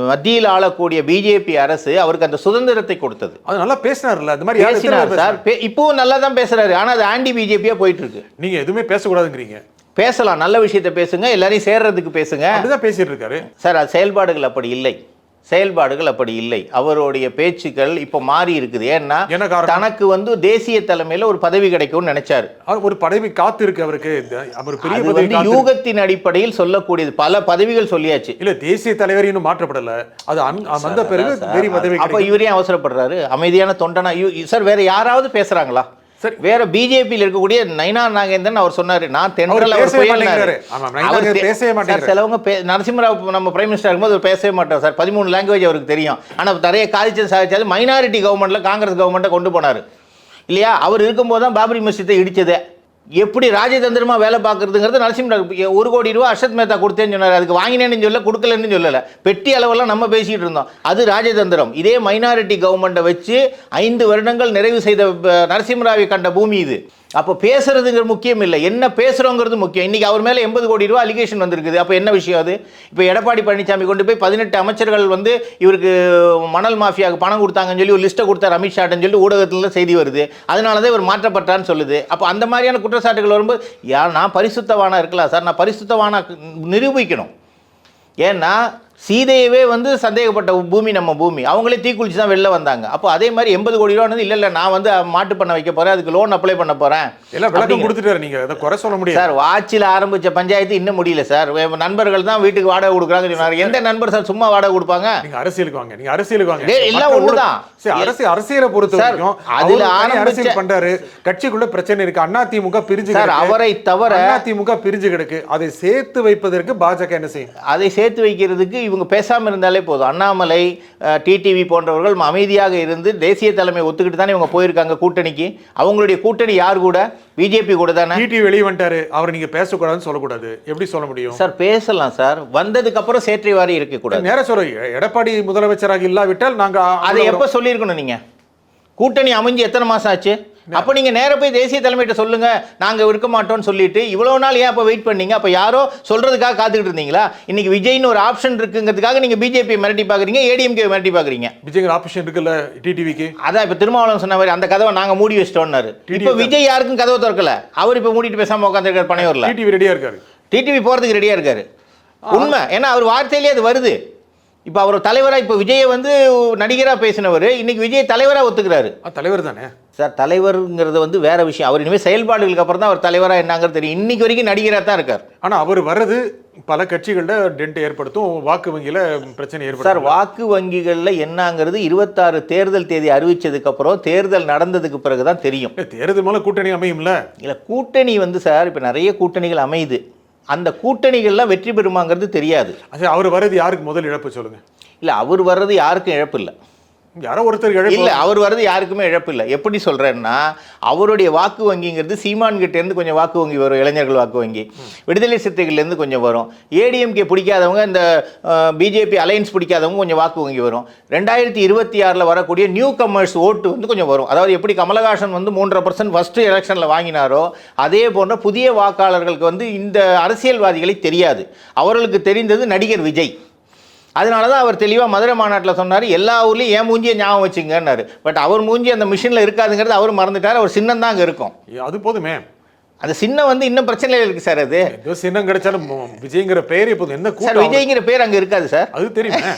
மத்தியில் ஆளக்கூடிய பிஜேபி அரசு அவருக்கு அந்த சுதந்திரத்தை கொடுத்தது. அது நல்லா பேசினார்ல, அந்த மாதிரி பேசினார் சார். இப்பவும் நல்லா தான் பேசுறாரு. ஆனா அது ஆன்டி பிஜேபியா போயிட்டு இருக்கு. நீங்க எதுவுமே பேசக்கூடாதுங்கிறீங்க. பேசலாம், நல்ல விஷயத்தை பேசுங்க, எல்லாரையும் சேர்றதுக்கு பேசுங்க. அப்படிதான் பேசிட்டு இருக்காரு சார். அது செயல்பாடுகள் அப்படி இல்லை. செயல்பாடுகள் அப்படி இல்லை. அவருடைய பேச்சுக்கள் இப்போ மாறி இருக்குது. ஏன்னா என்ன காரணம்? தனக்கு வந்து தேசிய தலைமையில் ஒரு பதவி கிடைக்கும்னு நினைச்சாரு. ஒரு பதவி காத்து இருக்கு அவருக்கு. அவர் பெரிய அது பதவி வந்து யூகத்தின் அடிப்படையில் சொல்லக்கூடியது. பல பதவிகள் சொல்லியாச்சு. இல்ல தேசிய தலைவர் இன்னும் மாற்றப்படல. அது வந்த பிறகு பெரிய பதவி. அப்ப இவரே அவசரப்படுறாரு. அமைதியான தொண்டனா சார் வேற யாராவது பேசுறாங்களா? சரி, வேற பிஜேபியில் இருக்கக்கூடிய நயினார் நாகேந்திரன் அவர் சொன்னாரு, நான் தென்றல் அவர் சிலவங்க நரசிம்மராவ் நம்ம பிரைம் மினிஸ்டர் இருக்கும்போது அவர் பேசவே மாட்டார் சார். 13 லாங்குவேஜ் அவருக்கு தெரியும். ஆனா நிறைய காலேஜ் சாதிச்சாது மைனாரிட்டி கவர்மெண்ட்ல காங்கிரஸ் கவர்மெண்ட்டை கொண்டு போனாரு இல்லையா? அவர் இருக்கும்போது தான் பாபரி மஸ்ஜித்தை இடிச்சது. எப்படி ராஜதந்திரமா வேலை பார்க்கறதுங்கிறது நரசிம்மராவ் 1 கோடி ரூபா அர்ஷத் மேத்தா கொடுத்தேன்னு சொன்னார். அதுக்கு வாங்கினேன்னு சொல்ல, கொடுக்கலன்னு சொல்லலை. பெட்டி அளவெல்லாம் நம்ம பேசிட்டு இருந்தோம். அது ராஜதந்திரம். இதே மைனாரிட்டி கவர்மெண்ட்டை வச்சு 5 வருடங்கள் நிறைவு செய்த நரசிம்மராவை கண்ட பூமி இது. அப்போ பேசுறதுங்கிற முக்கியம் இல்லை, என்ன பேசுகிறோங்கிறது முக்கியம். இன்றைக்கி அவர் மேலே 80 கோடி ரூபா அலிகேஷன் வந்திருக்குது. அப்போ என்ன விஷயம் அது? இப்போ எடப்பாடி பழனிசாமி கொண்டு போய் 18 அமைச்சர்கள் வந்து இவருக்கு மணல் மாஃபியாவுக்கு பணம் கொடுத்தாங்கன்னு சொல்லி ஒரு லிஸ்ட்டை கொடுத்தார் அமித்ஷாட்னு சொல்லி ஊடகத்தில் செய்தி வருது. அதனால தான் இவர் மாற்றப்பட்டான்னு சொல்லுது. அப்போ அந்த மாதிரியான குற்றச்சாட்டுகள் வரும்போது நான் பரிசுத்தவானா இருக்கலாம் சார், நான் பரிசுத்தவானா நிரூபிக்கணும். ஏன்னா சீதையவே வந்து சந்தேகப்பட்ட பூமி நம்ம பூமி. அவங்களே தீக்குளிச்சு தான் வெளில வந்தாங்க. அப்போ அதே மாதிரி 80 கோடி ரூபா வந்து இல்லை நான் வந்து மாட்டு பண்ண வைக்க போகிறேன், அதுக்கு லோன் அப்ளை பண்ண போகிறேன் எல்லாம் விளக்கம் கொடுத்துட்டாரு. நீங்கள் அதை குறை சொல்ல முடியாது சார். வாட்சியில் ஆரம்பித்த பஞ்சாயத்து இன்னும் முடியல சார். நண்பர்கள் தான் வீட்டுக்கு வாடகை கொடுக்குறாங்க சொன்னார். எந்த நண்பர் சார் சும்மா வாடகை கொடுப்பாங்க? நீங்கள் அரசியலுக்கு வாங்க, நீங்கள் அரசியலுக்கு வாங்க, எல்லாம் ஒன்று தான். அரசியலை பொறுத்த வரைக்கும் அதில் அரசியல் பண்றாரு. கட்சிக்குள்ள பிரச்சனை இருக்கு. அதிமுக பிரிஞ்சு சார், அவரை தவிர அதிமுக பிரிஞ்சு கிடக்கு. அதை சேர்த்து வைப்பதற்கு பாஜக என்ன செய்யும்? அதை சேர்த்து வைக்கிறதுக்கு இவங்க பேசாமல் இருந்தாலே போதும். அண்ணாமலை, டிடிவி போன்றவர்கள் அமைதியாக இருந்து தேசிய தலைமை ஒத்துக்கிட்டு தானே இவங்க போயிருக்காங்க கூட்டணிக்கு. அவங்களுடைய கூட்டணி யார் கூட? பிஜேபி கூட தானே. டிடிவி வெளியே வந்துட்டாரு, அவர் நீங்க பேசக்கூடாதுன்னு சொல்லக்கூடாது. எப்படி சொல்ல முடியும் சார்? பேசலாம் சார். வந்ததுக்கு அப்புறம் சேற்றை வாரி இருக்கக்கூடாது. நேரம் சொல்ல, எடப்பாடி முதலமைச்சராக இல்லாவிட்டால் நாங்க அதை எப்ப சொல்லியிருக்கணும்? நீங்க கூட்டணி அமைஞ்சு எத்தனை மாசம் ஆச்சு? அப்போ நீங்க நேர போய் தேசிய தலைமையிட்ட சொல்லுங்க, நாங்க இருக்க மாட்டோம்னு சொல்லிட்டு இவ்வளவு நாள் ஏன் அப்ப வெயிட் பண்ணீங்க? அப்ப யாரோ சொல்றதுக்காக காத்துக்கிட்டு இருந்தீங்களா? இன்னைக்கு விஜய்னு ஒரு ஆப்ஷன் இருக்குங்கிறதுக்காக நீங்க பிஜேபி மிரட்டி பாக்குறீங்க, ஏடிஎம்கே மிரட்டி பாக்குறீங்க. விஜய்ங்கிற ஆப்ஷன் இருக்குல்ல டிடிவிக்கு. அதான் இப்ப திருமாவளவன் சொன்ன மாதிரி அந்த கதவை நாங்க மூடி வச்சிட்டோம்னாரு. இப்ப விஜய் யாருக்கும் கதவை திறக்கல. அவர் இப்ப மூடிட்டு பேசாம உட்காந்துருக்காரு பனையூர்ல. டிடிவி ரெடியா இருக்காரு. டிடிவி போறதுக்கு ரெடியா இருக்காரு. உண்மை. ஏன்னா அவர் வார்த்தையிலேயே அது வருது. இப்போ அவர் தலைவராக, இப்போ விஜயை வந்து நடிகராக பேசினவர் இன்னைக்கு விஜய் தலைவராக ஒத்துக்கிறாரு. தலைவர் தானே சார். தலைவருங்கிறது வந்து வேற விஷயம். அவர் இனிமேல் செயல்பாடுகளுக்கு அப்புறம் தான் அவர் தலைவராக என்னங்கிறது தெரியும். இன்னைக்கு வரைக்கும் நடிகராக தான் இருக்கார். ஆனால் அவர் வர்றது பல கட்சிகளில் டென்ட் ஏற்படுத்தும், வாக்கு வங்கியில் பிரச்சனை ஏற்படுத்தும். சார், வாக்கு வங்கிகளில் என்னங்கிறது 26 தேர்தல் தேதி அறிவிச்சதுக்கு அப்புறம், தேர்தல் நடந்ததுக்கு பிறகு தான் தெரியும். தேர்தல் மேலே கூட்டணி அமையும்ல? இல்லை, கூட்டணி வந்து சார் இப்போ நிறைய கூட்டணிகள் அமையுது. அந்த கூட்டணிகள்லாம் வெற்றி பெறுமாங்கிறது தெரியாது. அவர் வர்றது யாருக்கு முதல் இழப்பு சொல்லுங்க? இல்லை, அவர் வர்றது யாருக்கும் இழப்பு இல்லை. யாரோ ஒருத்தர் இல்லை, அவர் வர்றது யாருக்குமே இழப்பு இல்லை. எப்படி சொல்கிறேன்னா, அவருடைய வாக்கு வங்கிங்கிறது சீமான்கிட்டேருந்து கொஞ்சம் வாக்கு வங்கி வரும், இளைஞர்கள் வாக்கு வங்கி, விடுதலை சிறுத்தைகள்லேருந்து கொஞ்சம் வரும், ஏடிஎம்கே பிடிக்காதவங்க, இந்த பிஜேபி அலையன்ஸ் பிடிக்காதவங்க கொஞ்சம் வாக்கு வங்கி வரும். 2026 வரக்கூடிய நியூ கமர்ஸ் ஓட்டு வந்து கொஞ்சம் வரும். அதாவது எப்படி கமலஹாசன் வந்து 3.5% ஃபஸ்ட்டு எலெக்ஷனில் வாங்கினாரோ அதே போன்ற புதிய வாக்காளர்களுக்கு வந்து இந்த அரசியல்வாதிகளை தெரியாது. அவர்களுக்கு தெரிந்தது நடிகர் விஜய். அதனால தான் அவர் தெளிவாக மதுரை மாநாட்டில் சொன்னார், எல்லா ஊர்லேயும் ஏன் மூஞ்சியை ஞாபகம் வச்சுங்கன்னாரு. பட் அவர் மூஞ்சி அந்த மிஷினில் இருக்காதுங்கிறது அவர் மறந்துட்டார். அவர் சின்னம் தான் அங்கே இருக்கும். அது போதுமே. அந்த சின்னம் வந்து இன்னும் பிரச்சனையில் இருக்குது சார். அது சின்னம் கிடைச்சாலும் விஜய்ங்கிற பெயர் எப்போது என்ன சார்? விஜய்ங்கிற பேர் அங்கே இருக்காது சார். அது தெரியும்.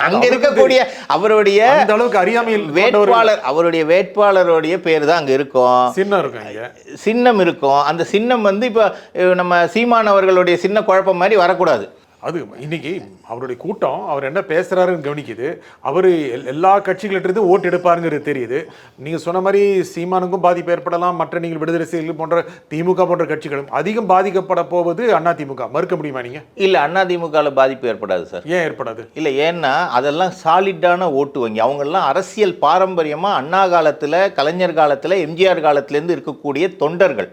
அங்கே இருக்கக்கூடிய அவருடைய அளவுக்கு அறியாமையில் வேட்பாளர், அவருடைய வேட்பாளருடைய பேர் தான் அங்கே இருக்கும். சின்னம் இருக்கும், சின்னம் இருக்கும். அந்த சின்னம் வந்து இப்போ நம்ம சீமான் அவர்களுடைய சின்ன குழப்பம் மாதிரி வரக்கூடாது. அது இன்னைக்கு அவருடைய கூட்டம் அவர் என்ன பேசுறாருன்னு கவனிக்குது. அவர் எல்லா கட்சிகளிலிருந்து ஓட்டு எடுப்பாருங்கிறது தெரியுது. நீங்க சொன்ன மாதிரி சீமானுக்கும் பாதிப்பு ஏற்படலாம், மற்ற நீங்கள் விடுதலை சிறுத்தைகள் போன்ற திமுக போன்ற கட்சிகளும் அதிகம் பாதிக்கப்பட போவது அதிமுக. மறுக்க முடியுமா நீங்க? இல்லை, அதிமுகவில் பாதிப்பு ஏற்படாது சார். ஏன் ஏற்படாது? இல்லை, ஏன்னா அதெல்லாம் சாலிட்டான ஓட்டு வங்கி. அவங்கெல்லாம் அரசியல் பாரம்பரியமாக அண்ணா காலத்தில், கலைஞர் காலத்தில், எம்ஜிஆர் காலத்திலேருந்து இருக்கக்கூடிய தொண்டர்கள்.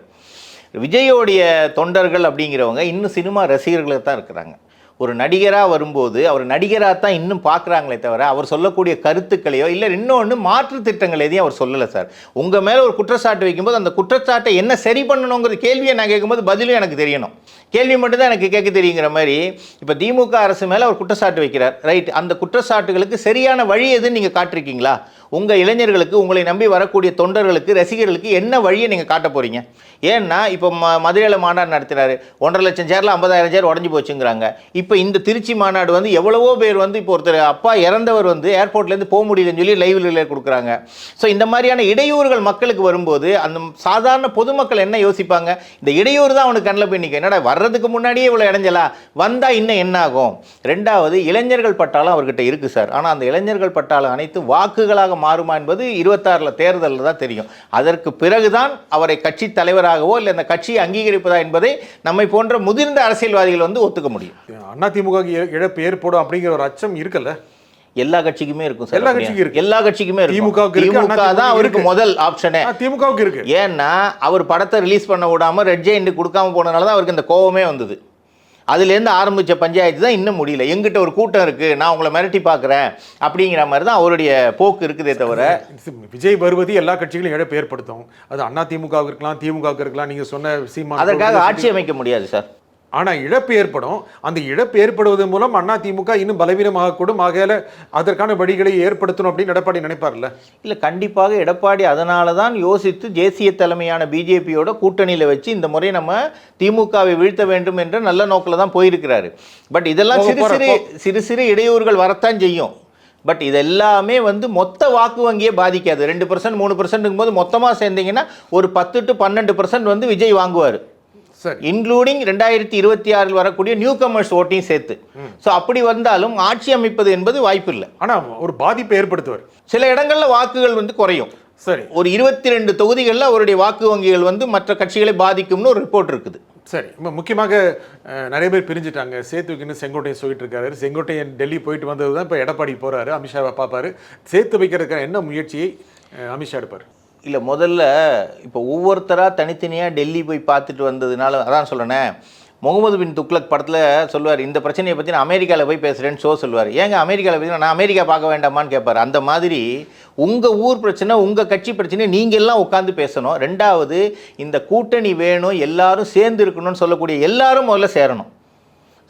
விஜயோடைய தொண்டர்கள் அப்படிங்கிறவங்க இன்னும் சினிமா ரசிகர்களாக தான் இருக்கிறாங்க. ஒரு நடிகராக வரும்போது அவர் நடிகராக தான் இன்னும் பார்க்குறாங்களே தவிர அவர் சொல்லக்கூடிய கருத்துக்களையோ இல்லை இன்னொன்று மாற்று திட்டங்கள் எதையும் அவர் சொல்லலை சார். உங்கள் மேலே ஒரு குற்றச்சாட்டு வைக்கும்போது அந்த குற்றச்சாட்டை என்ன சரி பண்ணணுங்கிற கேள்வியை நான் கேட்கும்போது பதிலும் எனக்கு தெரியணும். கேள்வி மட்டும்தான் எனக்கு கேட்க தெரியுங்கிற மாதிரி இப்போ திமுக அரசு மேலே அவர் குற்றச்சாட்டு வைக்கிறார், ரைட். அந்த குற்றச்சாட்டுகளுக்கு சரியான வழி எதுன்னு நீங்கள் காட்டிருக்கீங்களா? உங்கள் இளைஞர்களுக்கு, உங்களை நம்பி வரக்கூடிய தொண்டர்களுக்கு, ரசிகர்களுக்கு என்ன வழியை நீங்கள் காட்ட போகிறீங்க? ஏன்னா இப்போ மதுரையில் மாநாடு நடத்தினார், 1.5 லட்சம் சேரில் 50,000 சேர் உடஞ்சி போச்சுங்கிறாங்க. இப்போ இந்த திருச்சி மாநாடு வந்து எவ்வளவோ பேர் வந்து இப்போ ஒருத்தர் அப்பா இறந்தவர் வந்து ஏர்போர்ட்லேருந்து போக முடியலன்னு சொல்லி லைவ் ரிலே கொடுக்குறாங்க. ஸோ இந்த மாதிரியான இடையூறுகள் மக்களுக்கு வரும்போது அந்த சாதாரண பொதுமக்கள் என்ன யோசிப்பாங்க? இந்த இடையூறு தான் அவனுக்கு கண்ணில் போய் நிற்கும். என்னடா வர்றதுக்கு முன்னாடியே இவ்வளோ இடைஞ்சலா, வந்தால் இன்னும் என்ன ஆகும்? ரெண்டாவது, இளைஞர்கள் பட்டாலும் அவர்கிட்ட இருக்குது சார். ஆனால் அந்த இளைஞர்கள் பட்டாலும் அனைத்து வாக்குகளாக மாறுமா என்பது 26 தேர்தலில் தான் தெரியும். அதற்கு பிறகுதான் அவரை கட்சி தலைவராகவோ இல்லை அந்த கட்சியை அங்கீகரிப்பதா என்பதை நம்மை போன்ற முதிர்ந்த அரசியல்வாதிகள் வந்து ஒத்துக்க முடியும். அதிமுக இழப்பு ஏற்படும் அப்படிங்கிற ஒரு அச்சம் இருக்குல்ல? எல்லா கட்சிக்குமே இருக்கும் சார். எல்லா கட்சிக்கும் இருக்கு. எல்லா கட்சிக்குமே இருக்கும். திமுக தான் அவருக்கு முதல் ஆப்ஷனே. திமுகவுக்கு இருக்கு. ஏன்னா அவர் படத்தை ரிலீஸ் பண்ண விடாம ரெட் ஜெயண்ட் கொடுக்காம போனதுனால தான் அவருக்கு இந்த கோவமே வந்தது. அதுலேருந்து ஆரம்பித்த பஞ்சாயத்து தான் இன்னும் முடியல. எங்கிட்ட ஒரு கூட்டம் இருக்குது, நான் உங்களை மிரட்டி பார்க்குறேன் அப்படிங்கிற மாதிரி தான் அவருடைய போக்கு இருக்குதே தவிர. விஜய் வருவது எல்லா கட்சிகளும் இழப்பு ஏற்படுத்தும். அது அதிமுகவுக்கு இருக்கலாம், திமுகவுக்கு இருக்கலாம். நீங்கள் சொன்ன சீமான் அதற்காக ஆட்சி அமைக்க முடியாது சார். ஆனால் இழப்பு ஏற்படும். அந்த இழப்பு ஏற்படுவதன் மூலம் அதிமுக இன்னும் பலவீனமாகக்கூடும். ஆகையால அதற்கான வழிகளை ஏற்படுத்தணும் அப்படின்னு எடப்பாடி நினைப்பார்ல? இல்லை, கண்டிப்பாக எடப்பாடி அதனால தான் யோசித்து தேசிய தலைமையான பிஜேபியோட கூட்டணியில் வச்சு இந்த முறை நம்ம திமுகவை வீழ்த்த வேண்டும் என்ற நல்ல நோக்கில் தான் போயிருக்கிறாரு. பட் இதெல்லாம் சிறு சிறு இடையூறுகள் வரத்தான் செய்யும். பட் இதெல்லாமே வந்து மொத்த வாக்கு வங்கியை பாதிக்காது. 2% 3% போது மொத்தமாக சேர்ந்தீங்கன்னா ஒரு 10 to 12% வந்து விஜய் வாங்குவார், இன்க்ளூடிங் 2026 வரக்கூடிய நியூ கமர்ஸ் ஓட்டையும் சேர்த்து. ஸோ அப்படி வந்தாலும் ஆட்சி அமைப்பது என்பது வாய்ப்பு இல்லை. ஆனால் ஒரு பாதிப்பை ஏற்படுத்துவார். சில இடங்களில் வாக்குகள் வந்து குறையும். சரி, ஒரு 22 தொகுதிகளில் அவருடைய வாக்கு வங்கிகள் வந்து மற்ற கட்சிகளை பாதிக்கும்னு ஒரு ரிப்போர்ட் இருக்குது. சரி, இப்போ முக்கியமாக நிறைய பேர் பிரிஞ்சுட்டாங்க. சேர்த்து வைக்கணும்னு செங்கோட்டையன் சொல்லிட்டு இருக்காரு. செங்கோட்டையன் டெல்லி போயிட்டு வந்தது தான் இப்போ எடப்பாடி போகிறாரு, அமித்ஷாவை பார்ப்பாரு. சேர்த்து வைக்கிறதுக்கான என்ன முயற்சியை அமித்ஷா எடுப்பார்? இல்லை, முதல்ல இப்போ ஒவ்வொருத்தராக தனித்தனியாக டெல்லி போய் பார்த்துட்டு வந்ததுனால அதான் சொல்கிறேனே, முகமது பின் துக்ளக் படத்தில் சொல்லுவார், இந்த பிரச்சனையை பற்றி நான் அமெரிக்காவில் போய் பேசுகிறேன்னு சொல்லுவார். ஏங்க அமெரிக்காவில் போய் நான் அமெரிக்கா பார்க்க வேண்டாமான்னு கேட்பார். அந்த மாதிரி உங்கள் ஊர் பிரச்சனை, உங்கள் கட்சி பிரச்சனை நீங்கள் எல்லாம் உட்காந்து பேசணும். ரெண்டாவது, இந்த கூட்டணி வேணும், எல்லாரும் சேர்ந்து இருக்கணும்னு சொல்லக்கூடிய எல்லாரும் முதல்ல சேரணும்.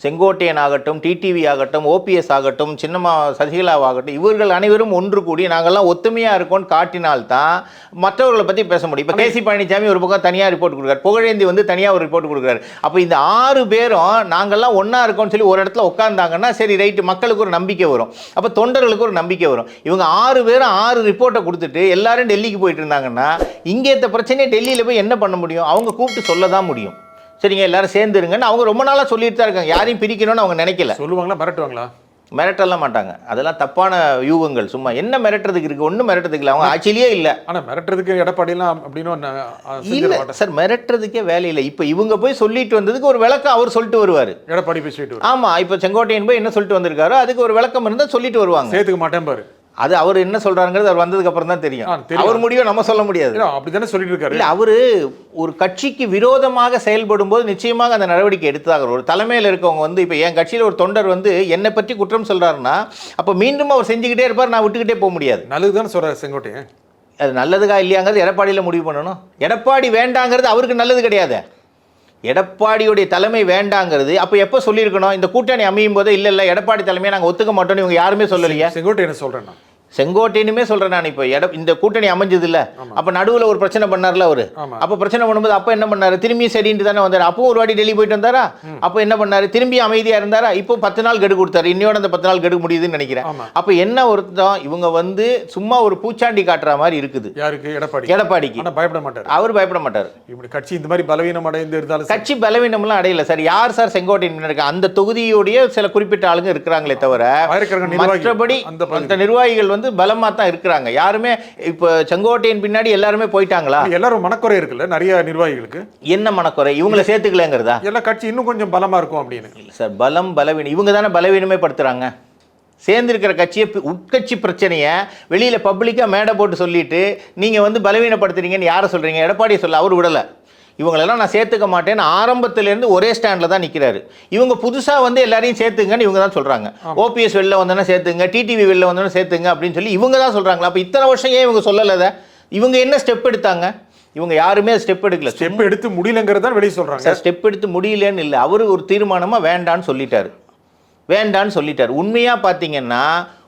செங்கோட்டையன் ஆகட்டும், டிடிவி ஆகட்டும், ஓபிஎஸ் ஆகட்டும், சின்னம்மா சசிகலாவாகட்டும், இவர்கள் அனைவரும் ஒன்று கூடி நாங்கள்லாம் ஒத்துமையாக இருக்கோன்னு காட்டினால்தான் மற்றவர்களை பற்றி பேச முடியும். இப்போ கேசி பழனிசாமி ஒரு பக்கம் தனியாக ரிப்போர்ட் கொடுக்குறாரு, புகழேந்தி வந்து தனியாக ஒரு ரிப்போர்ட் கொடுக்குறாரு. அப்போ இந்த 6 பேரும் நாங்கள்லாம் ஒன்றா இருக்கோம்னு சொல்லி ஒரு இடத்துல உட்காந்தாங்கன்னா சரி ரைட்டு, மக்களுக்கு ஒரு நம்பிக்கை வரும், அப்போ தொண்டர்களுக்கு ஒரு நம்பிக்கை வரும். இவங்க 6 பேரும் 6 ரிப்போர்ட்டை கொடுத்துட்டு எல்லாரும் டெல்லிக்கு போயிட்டு இருந்தாங்கன்னா இங்கே இந்த பிரச்சனையை டெல்லியில் போய் என்ன பண்ண முடியும்? அவங்க கூப்பிட்டு சொல்ல தான் முடியும். சரிங்க எல்லாரும் சேர்ந்துருங்கன்னு அவங்க ரொம்ப நாளாக சொல்லிட்டு தான் இருக்காங்க. யாரையும் பிரிக்கணும்னு அவங்க நினைக்கல. சொல்லுவாங்களா, மிரட்டுவாங்களா? மிரட்டலாம் மாட்டாங்க. அதெல்லாம் தப்பான யூகங்கள். சும்மா என்ன மிரட்டுறதுக்கு இருக்குது? ஒன்றும் மிரட்டுறதுக்கு இல்லை, அவங்க ஆட்சியிலேயே இல்லை. ஆனால் மிரட்டுறதுக்கு எடப்பாடிலாம் அப்படின்னு இல்லை சார், மிரட்டுறதுக்கே வேலை இல்லை. இப்போ இவங்க போய் சொல்லிட்டு வந்ததுக்கு ஒரு விளக்கம் அவர் சொல்லிட்டு வருவார். எடப்பாடி போய் சொல்லிட்டு, ஆமாம், இப்போ செங்கோட்டையன் போய் என்ன சொல்லிட்டு வந்திருக்காரோ அதுக்கு ஒரு விளக்கம் இருந்தால் சொல்லிட்டு வருவாங்க. சேர்த்துக்க மாட்டேன் பாரு, அது அவர் என்ன சொல்றாங்கிறது அவர் வந்ததுக்கு அப்புறம் தான் தெரியும். அவர் முடிவை நம்ம சொல்ல முடியாது. அப்படித்தானே சொல்லிட்டு இருக்காரு. இல்ல, அவரு ஒரு கட்சிக்கு விரோதமாக செயல்படும் போது நிச்சயமாக அந்த நடவடிக்கை எடுத்ததாக. ஒரு தலைமையில் இருக்கவங்க வந்து இப்போ என் கட்சியில் ஒரு தொண்டர் வந்து என்னை பற்றி குற்றம் சொல்றாருன்னா அப்போ மீண்டும் அவர் செஞ்சுக்கிட்டே இருப்பார், நான் விட்டுக்கிட்டே போக முடியாது. நல்லதுதானே சொல்றாரு செங்கோட்டையன். அது நல்லதுக்கா இல்லையாங்கிறது எடப்பாடியில் முடிவு பண்ணணும். எடப்பாடி வேண்டாங்கிறது அவருக்கு நல்லது கிடையாது. எடப்பாடியுடைய தலைமை வேண்டாங்கிறது அப்போ எப்போ சொல்லியிருக்கணும்? இந்த கூட்டணி அமையும் போது இல்லை எடப்பாடி தலைமையை நாங்கள் ஒத்துக்க மாட்டோம்னு இவங்க யாருமே சொல்லலையே. செங்கோட்டையன் சொல்கிறேன், செங்கோட்டையனுமே சொல்கிறேன் நான். இப்போ இந்த கூட்டணி அமைஞ்சது இல்லை, அப்போ நடுவில் ஒரு பிரச்சனை பண்ணார்ல அவர். அப்போ பிரச்சனை பண்ணும்போது அப்போ என்ன பண்ணார்? திரும்பி சரின்ட்டு தானே வந்தார். அப்போ ஒரு வாட்டி டெல்லி போயிட்டு வந்தாரா? அப்போ என்ன பண்ணார்? திரும்பி அமைதியாக இருந்தாரா? இப்போ 10 நாள் கெடு கொடுத்தாரு. இன்னையோட அந்த 10 நாள் கெடு முடியுதுன்னு நினைக்கிறேன். அப்போ என்ன ஒருத்தம், இவங்க வந்து சும்மா ஒரு பூச்சாண்டி காட்டுற மாதிரி இருக்குது. யாருக்கு? எடப்பாடிக்கு. பயப்பட மாட்டார், அவர் பயப்பட மாட்டார். இப்படி கட்சி இந்த மாதிரி பலவீனம் அடைந்து இருந்தாலும் கட்சி பலவீனம்லாம் அடையல சார். யார் சார் செங்கோட்டையன் இருக்கு? அந்த தொகுதியுடைய சில குறிப்பிட்ட ஆளுங்க இருக்கிறாங்களே தவிர மற்றபடி அந்த நிர்வாகிகள் வந்து பலமாக தான் இருக்கிறாங்க. யாருமே இப்போ செங்கோட்டையன் பின்னாடி எல்லாருமே போயிட்டாங்களா? எல்லாரும் மனக்குறை இருக்குல்ல நிறைய நிர்வாகிகளுக்கு. என்ன மனக்குறை? இவங்களை சேர்த்துக்கலங்கிறதா? எல்லா கட்சி இன்னும் கொஞ்சம் பலமா இருக்கும் அப்படின்னு. இல்லை சார், பலவீனம் இவங்க தானே பலவீனமே படுத்துறாங்க. சேர்ந்திருக்கிற கட்சியை உட்கட்சி பிரச்சனையை வெளியில் பப்ளிக்காக மேடை போட்டு சொல்லிட்டு நீங்கள் வந்து பலவீனப்படுத்துறீங்கன்னு யாரை சொல்கிறீங்க? எடப்பாடியை சொல்ல அவர் விடலை. இவங்களெல்லாம் நான் சேர்த்துக்க மாட்டேன்னு ஆரம்பத்திலேருந்து ஒரே ஸ்டாண்டில் தான் நிற்கிறாரு. இவங்க புதுசாக வந்து எல்லாரையும் சேர்த்துங்கன்னு இவங்க தான் சொல்கிறாங்க. ஓபிஎஸ் வெளில வந்தோன்னா சேர்த்துங்க, டிடிவி வெளில வந்தோன்னா சேர்த்துங்க அப்படின்னு சொல்லி இவங்க தான் சொல்கிறாங்களா? அப்போ இத்தனை வருஷம் ஏன் இவங்க சொல்லலை? இவங்க என்ன ஸ்டெப் எடுத்தாங்க? இவங்க யாருமே ஸ்டெப் எடுக்கல. ஸ்டெப் எடுத்து முடியலங்கிறது தான் வெளியே சொல்கிறாங்க. ஸ்டெப் எடுத்து முடியலன்னு இல்லை, அவர் ஒரு தீர்மானமாக வேண்டான்னு சொல்லிட்டார். உண்மையாக பார்த்தீங்கன்னா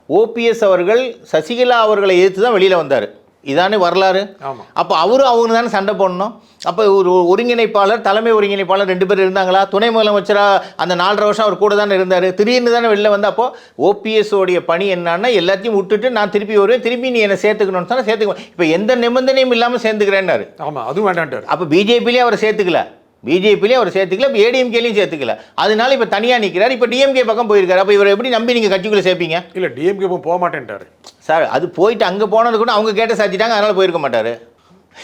ஓபிஎஸ் அவர்கள் சசிகலா அவர்களை எதிர்த்து தான் வெளியில் வந்தார். இதானே வரலாறு. ஆமாம். அப்போ அவங்க தானே சண்டை போடணும். அப்போ ஒரு ஒருங்கிணைப்பாளர், தலைமை ஒருங்கிணைப்பாளர் 2 பேர் இருந்தாங்களா? துணை முதலமைச்சராக அந்த 4.5 வருஷம் அவர் கூட தானே இருந்தார். திடீர்னு தானே வெளில வந்து அப்போ ஓபிஎஸ்ஸோடைய பணி என்னன்னா எல்லாத்தையும் விட்டுட்டு நான் திருப்பி வருவேன், திருப்பி நீ என்னை சேர்த்துக்கணும்னு சொன்னால் சேர்த்துக்குவேன். இப்போ எந்த நிபந்தனையும் இல்லாமல் சேர்ந்துக்கிறேன்னாரு. ஆமாம், அதுவும் வேண்டான்ட்டார். அப்போ பிஜேபிலேயே அவரை சேர்த்துக்கல, இப்போ ஏடிஎம்கேலையும் சேர்த்துக்கல. அதனால இப்போ தனியாக நிற்கிறார். இப்போ டிஎம்கே பக்கம் போயிருக்காரு. அப்போ இவரை எப்படி நம்பி நீங்கள் கட்சிக்குள்ளே சேர்ப்பீங்க? இல்லை, டிஎம்கே போக மாட்டேன்ட்டார் சார். அது போயிட்டு அங்கே போனது கூட அவங்க கேட்ட சாத்திட்டாங்க, அதனால் போயிருக்க மாட்டார்.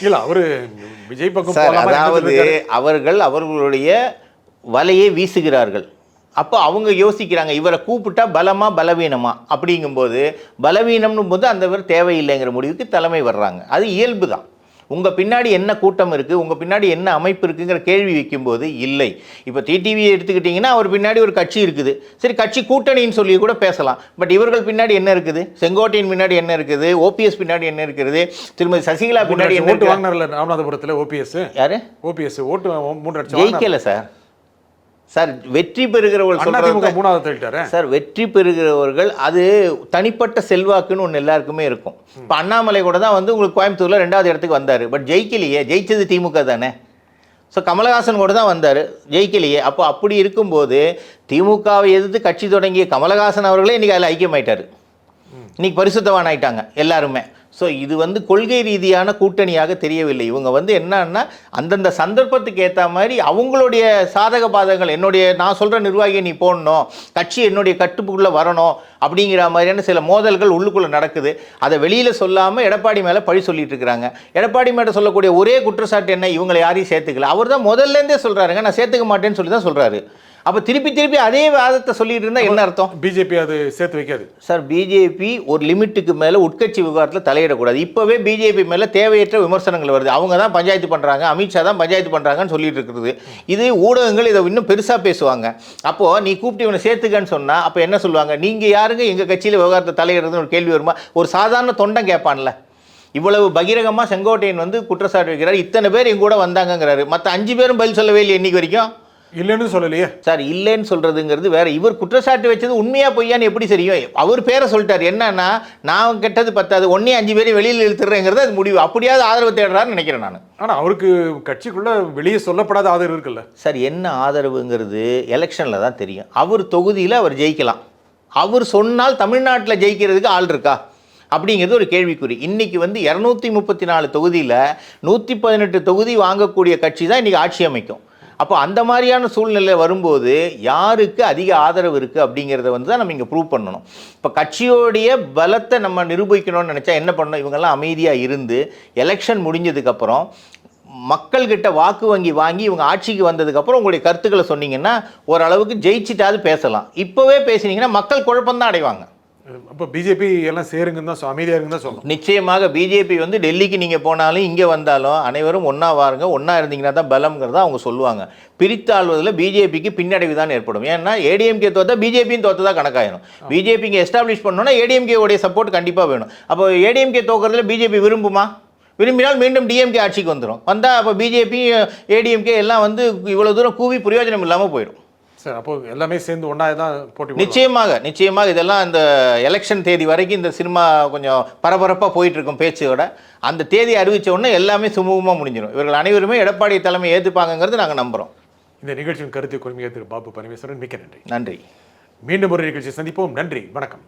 இல்லை, அவர் விஜய் பக்கம் சார், அதாவது அவர்களுடைய வலையை வீசுகிறார்கள். அப்போ அவங்க யோசிக்கிறாங்க இவரை கூப்பிட்டா பலமா பலவீனமா அப்படிங்கும்போது, பலவீனம்னும் போது அந்த இவர் தேவையில்லைங்கிற முடிவுக்கு தலைமை வர்றாங்க. அது இயல்பு தான். உங்கள் பின்னாடி என்ன கூட்டம் இருக்குது, உங்கள் பின்னாடி என்ன அமைப்பு இருக்குங்கிற கேள்வி வைக்கும்போது இல்லை. இப்போ டிடிவியை எடுத்துக்கிட்டிங்கன்னா அவர் பின்னாடி ஒரு கட்சி இருக்குது. சரி, கட்சி கூட்டணின்னு சொல்லி கூட பேசலாம். பட் இவர்கள் பின்னாடி என்ன இருக்குது? செங்கோட்டையின் பின்னாடி என்ன இருக்குது? ஓபிஎஸ் பின்னாடி என்ன இருக்குது? திருமதி சசிகலா பின்னாடி என்ன ஓட்டு வாங்கினார்ல ராமநாதபுரத்தில் ஓபிஎஸ்? யாரு ஓட்டு 3 லட்சம் ஜெயிக்கல சார். சார், வெற்றி பெறுகிறவர்கள் சார், வெற்றி பெறுகிறவர்கள் அது தனிப்பட்ட செல்வாக்குன்னு ஒன்று எல்லாருக்குமே இருக்கும். இப்போ அண்ணாமலை கூட தான் வந்து உங்களுக்கு கோயம்புத்தூரில் 2வது இடத்துக்கு வந்தார். பட் ஜெயிக்கலையே, ஜெயிச்சது திமுக தானே. ஸோ கமலஹாசன் கூட தான் வந்தார், ஜெயிக்கலையே. அப்போ அப்படி இருக்கும்போது திமுகவை எதிர்த்து கட்சி தொடங்கிய கமலஹாசன் அவர்களே இன்றைக்கி அதில் ஐக்கியமாயிட்டார். இன்றைக்கி பரிசுத்தவான் ஆயிட்டாங்க எல்லாருமே. ஸோ இது வந்து கொள்கை ரீதியான கூட்டணியாக தெரியவில்லை. இவங்க வந்து என்னன்னா அந்தந்த சந்தர்ப்பத்துக்கு ஏற்ற மாதிரி அவங்களுடைய சாதக பாதகங்கள், நான் சொல்கிற நிர்வாகியை நீ போடணும், கட்சி என்னுடைய கட்டுப்புக்குள்ளே வரணும் அப்படிங்கிற மாதிரியான சில மோதல்கள் உள்ளுக்குள்ளே நடக்குது. அதை வெளியில் சொல்லாமல் எடப்பாடி மேலே பழி சொல்லிட்டு இருக்கிறாங்க. எடப்பாடி மேலே சொல்லக்கூடிய ஒரே குற்றச்சாட்டு என்ன? இவங்களை யாரையும் சேர்த்துக்கல. அவர் தான் முதல்லேருந்தே சொல்கிறாருங்க, நான் சேர்த்துக்க மாட்டேன்னு சொல்லி தான் சொல்கிறாரு. அப்போ திருப்பி அதே வாதத்தை சொல்லிட்டு இருந்தால் என்ன அர்த்தம்? பிஜேபி அது சேர்த்து வைக்காது சார். பிஜேபி ஒரு லிமிட்டுக்கு மேலே உட்கட்சி விவகாரத்தில் தலையிடக்கூடாது. இப்போவே பிஜேபி மேலே தேவையற்ற விமர்சனங்கள் வருது. அவங்க தான் பஞ்சாயத்து பண்ணுறாங்க, அமித்ஷா தான் பஞ்சாயத்து பண்ணுறாங்கன்னு சொல்லிட்டு இருக்கிறது. இது ஊடகங்கள் இதை இன்னும் பெருசாக பேசுவாங்க. அப்போது நீ கூப்பிட்டு இவனை சேர்த்துக்கன்னு சொன்னால் அப்போ என்ன சொல்லுவாங்க? நீங்கள் யாருங்க எங்கள் கட்சியில் விவகாரத்தை தலையிடுறதுன்னு ஒரு கேள்வி வருமா? ஒரு சாதாரண தொண்டன் கேட்பான்ல. இவ்வளவு பகிரங்கமாக செங்கோட்டையன் வந்து குற்றச்சாட்டு வைக்கிறார். இத்தனை பேர் எங்க கூட வந்தாங்கிறாரு. மற்ற 5 பேரும் பதில் சொல்லவே இல்லை இன்னைக்கு வரைக்கும். இல்லைன்னு சொல்லலையே சார். இல்லைன்னு சொல்கிறதுங்கிறது வேற. இவர் குற்றச்சாட்டு வச்சது உண்மையாக பொய்யான்னு எப்படி தெரியும்? அவர் பேரை சொல்லிட்டார். என்னன்னா, நான் கெட்டது 10 ஒன்னே 5 பேரையும் வெளியில் இழுத்துறேங்கிறது அது முடிவு. அப்படியாவது ஆதரவு தேடுறாருன்னு நினைக்கிறேன் நான். ஆனால் அவருக்கு கட்சிக்குள்ளே வெளியே சொல்லப்படாத ஆதரவு இருக்குல்ல சார். என்ன ஆதரவுங்கிறது எலெக்ஷனில் தான் தெரியும். அவர் தொகுதியில் அவர் ஜெயிக்கலாம். அவர் சொன்னால் தமிழ்நாட்டில் ஜெயிக்கிறதுக்கு ஆள் இருக்கா அப்படிங்கிறது ஒரு கேள்விக்குறி. இன்றைக்கி வந்து 234 தொகுதியில் 118 தொகுதி வாங்கக்கூடிய கட்சி தான் இன்றைக்கி ஆட்சி அமைக்கும். அப்போ அந்த மாதிரியான சூழ்நிலை வரும்போது யாருக்கு அதிக ஆதரவு இருக்குது அப்படிங்கிறத வந்து தான் நம்ம இங்கே ப்ரூவ் பண்ணணும். இப்போ கட்சியோடைய பலத்தை நம்ம நிரூபிக்கணும்னு நினச்சா என்ன பண்ணணும்? இவங்கெல்லாம் அமைதியாக இருந்து எலெக்ஷன் முடிஞ்சதுக்கப்புறம் மக்கள்கிட்ட வாக்கு வாங்கி இவங்க ஆட்சிக்கு வந்ததுக்கப்புறம் உங்களுடைய கருத்துக்களை சொன்னீங்கன்னா ஓரளவுக்கு ஜெயிச்சிட்டாவது பேசலாம். இப்போவே பேசினீங்கன்னா மக்கள் குழப்பம்தான் அடைவாங்க. அப்போ பிஜேபி எல்லாம் சேருங்கன்னு தான் அமைதியாக இருக்குன்னு தான் சொல்லணும். நிச்சயமாக பிஜேபி வந்து டெல்லிக்கு நீங்கள் போனாலும் இங்கே வந்தாலும் அனைவரும் ஒன்றா வாருங்க, ஒன்றா இருந்தீங்கன்னா தான் பலம்ங்கிறதா அவங்க சொல்லுவாங்க. பிரித்தாள்வதில் பிஜேபிக்கு பின்னடைவு தான் ஏற்படும். ஏன்னா ஏடிஎம்கே தோற்றா பிஜேபியும் தோற்றதா கணக்காயிடும். பிஜேபி இங்கே எஸ்டாப்ளிஷ் பண்ணணும்னா ஏடிஎம்கேவுடைய சப்போர்ட் கண்டிப்பாக வேணும். அப்போ ஏடிஎம்கே தோக்கிறதுல பிஜேபி விரும்புமா? விரும்பினால் மீண்டும் டிஎம்கே ஆட்சிக்கு வந்துடும். வந்தால் அப்போ பிஜேபி ஏடிஎம்கே எல்லாம் வந்து இவ்வளோ தூரம் கூவி பிரயோஜனம் இல்லாமல் போயிடும். சார், அப்போ எல்லாமே சேர்ந்து ஒன்றா தான் போட்டி. நிச்சயமாக இதெல்லாம் இந்த எலெக்ஷன் தேதி வரைக்கும் இந்த சினிமா கொஞ்சம் பரபரப்பாக போயிட்டுருக்கும் பேச்சோட. அந்த தேதி அறிவித்த உடனே எல்லாமே சுமூகமாக முடிஞ்சிடும். இவர்கள் அனைவருமே எடப்பாடி தலைமை ஏற்றுப்பாங்கிறது நாங்கள் நம்புகிறோம். இந்த நிகழ்ச்சியின் கருத்தை குறிமையாக திரு பாபு பரமேஸ்வரன், மிக்க நன்றி. நன்றி. மீண்டும் ஒரு நிகழ்ச்சி சந்திப்போம். நன்றி, வணக்கம்.